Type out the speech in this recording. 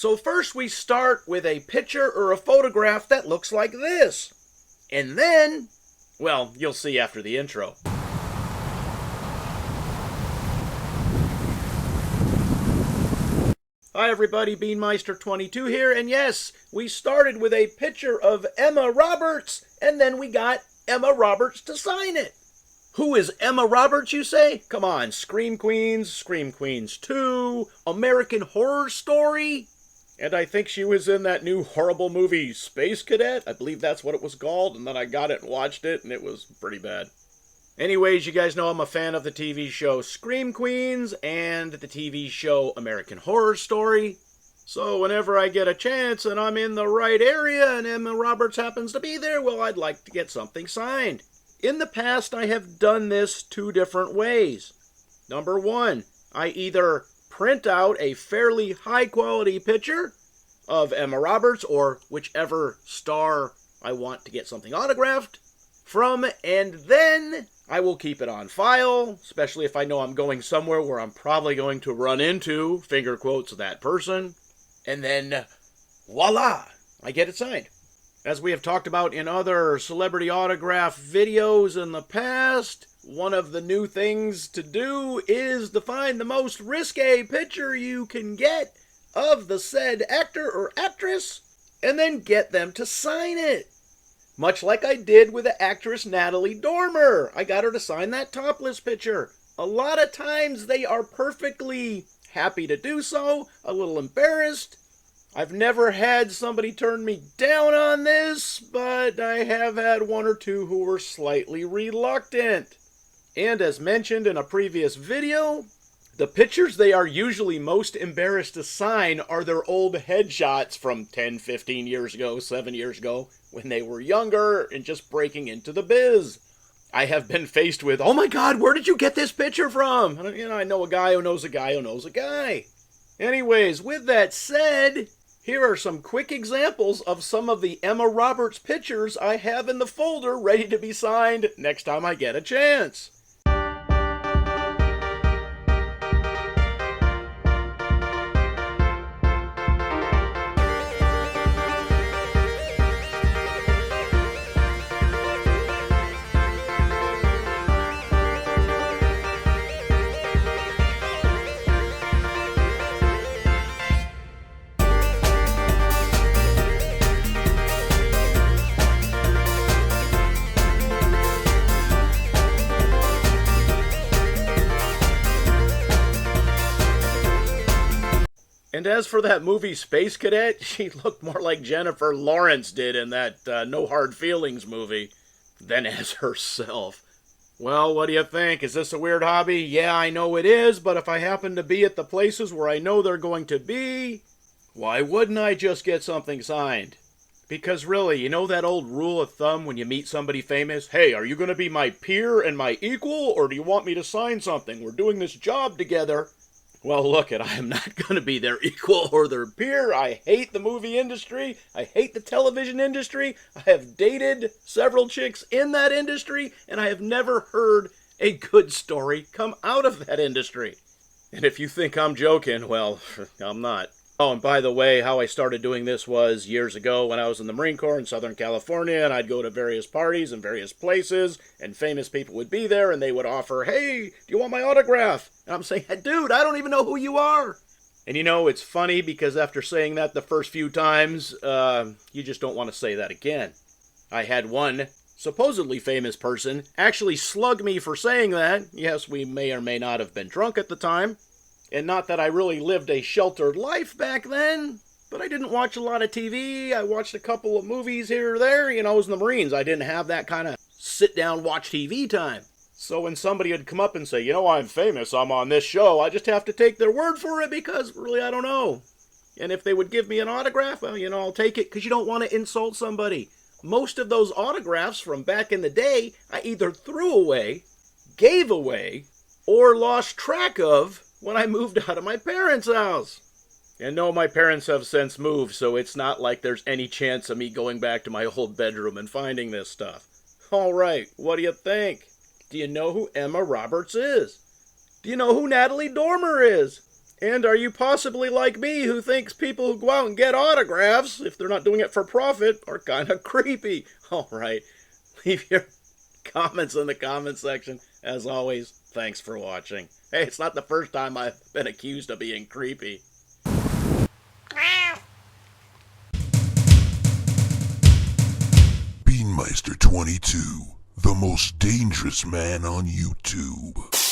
So first we start with a picture or a photograph that looks like this. And then, well, you'll see after the intro. Hi everybody, Beanmeister22 here, and yes, we started with a picture of Emma Roberts, and then we got Emma Roberts to sign it. Who is Emma Roberts, you say? Come on, Scream Queens 2, American Horror Story, and I think she was in that new horrible movie, Space Cadet. I believe that's what it was called, and then I got it and watched it, and it was pretty bad. Anyways, you guys know I'm a fan of the TV show Scream Queens and the TV show American Horror Story. So whenever I get a chance and I'm in the right area and Emma Roberts happens to be there, well, I'd like to get something signed. In the past, I have done this two different ways. Number one, I either print out a fairly high-quality picture of Emma Roberts or whichever star I want to get something autographed from, and then I will keep it on file, especially if I know I'm going somewhere where I'm probably going to run into, finger quotes, that person. And then, voila, I get it signed. As we have talked about in other celebrity autograph videos in the past, one of the new things to do is to find the most risque picture you can get of the said actor or actress, and then get them to sign it. Much like I did with the actress Natalie Dormer. I got her to sign that topless picture. A lot of times they are perfectly happy to do so, a little embarrassed. I've never had somebody turn me down on this, but I have had one or two who were slightly reluctant. And as mentioned in a previous video, the pictures they are usually most embarrassed to sign are their old headshots from 10, 15 years ago, 7 years ago, when they were younger and just breaking into the biz. I have been faced with, oh my God, where did you get this picture from? I know a guy who knows a guy who knows a guy. Anyways, with that said, here are some quick examples of some of the Emma Roberts pictures I have in the folder ready to be signed next time I get a chance. And as for that movie Space Cadet, she looked more like Jennifer Lawrence did in that No Hard Feelings movie than as herself. Well, what do you think? Is this a weird hobby? Yeah, I know it is, but if I happen to be at the places where I know they're going to be, why wouldn't I just get something signed? Because really, you know that old rule of thumb when you meet somebody famous? Hey, are you going to be my peer and my equal, or do you want me to sign something? We're doing this job together. Well, look it, I am not going to be their equal or their peer. I hate the movie industry. I hate the television industry. I have dated several chicks in that industry, and I have never heard a good story come out of that industry. And if you think I'm joking, well, I'm not. Oh, and by the way, how I started doing this was years ago when I was in the Marine Corps in Southern California, and I'd go to various parties in various places, and famous people would be there, and they would offer, hey, do you want my autograph? And I'm saying, dude, I don't even know who you are. And it's funny because after saying that the first few times, you just don't want to say that again. I had one supposedly famous person actually slug me for saying that. Yes, we may or may not have been drunk at the time. And not that I really lived a sheltered life back then, but I didn't watch a lot of TV. I watched a couple of movies here or there. I was in the Marines. I didn't have that kind of sit-down, watch TV time. So when somebody would come up and say, I'm famous, I'm on this show, I just have to take their word for it because really I don't know. And if they would give me an autograph, well, I'll take it because you don't want to insult somebody. Most of those autographs from back in the day, I either threw away, gave away, or lost track of when I moved out of my parents' house. And no, my parents have since moved, so it's not like there's any chance of me going back to my old bedroom and finding this stuff. All right, what do you think? Do you know who Emma Roberts is? Do you know who Natalie Dormer is? And are you possibly like me, who thinks people who go out and get autographs, if they're not doing it for profit, are kind of creepy? All right, leave your comments in the comment section. As always, thanks for watching. Hey, it's not the first time I've been accused of being creepy. Beanmeister 22, the most dangerous man on YouTube.